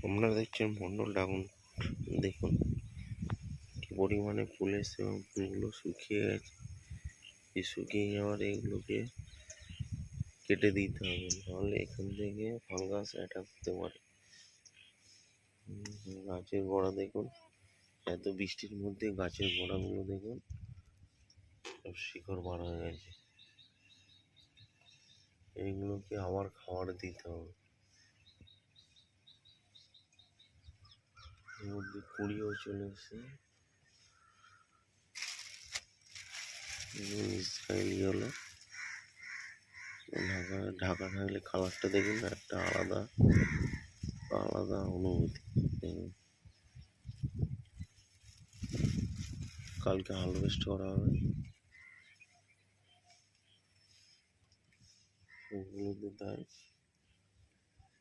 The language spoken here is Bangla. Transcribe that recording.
আপনারা দেখছেন মন্ডল ড্রাগন। দেখুন কি পরিমাণে ফুল এসছে এবং ফুলগুলো শুকিয়ে গেছে। এই শুকিয়ে যাওয়ার এগুলোকে কেটে দিতে হবে, নাহলে এখান থেকে ফাঙ্গাস অ্যাটাক হতে পারে। গাছের গোড়া দেখুন, এত বৃষ্টির মধ্যে গাছের গোড়াগুলো দেখুন সব শিকড় বার হয়ে গেছে। এইগুলোকে আবার খাবার দিতে হবে। এর মধ্যে কুড়িও চলে এসছে। ইসরায়েলি হলো ঢাকা থাকলে কালারটা দেখুন না, একটা আলাদা আলাদা অনুভূতি। কালকে হারভেস্ট করা হবে। ওগুলোতে তাই